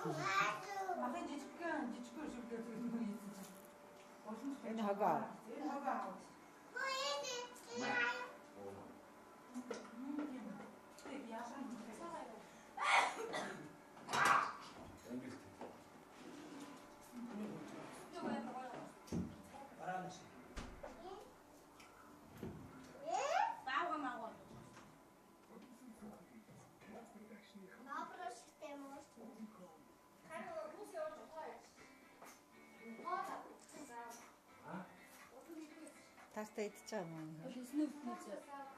Махын жижигхэн шүлгээр зүрх нь ийцэж. Энэ хагаа. Энэ хагаа. Яасан Тастай идчихэж байгаа юм. Снүп хийчихээ.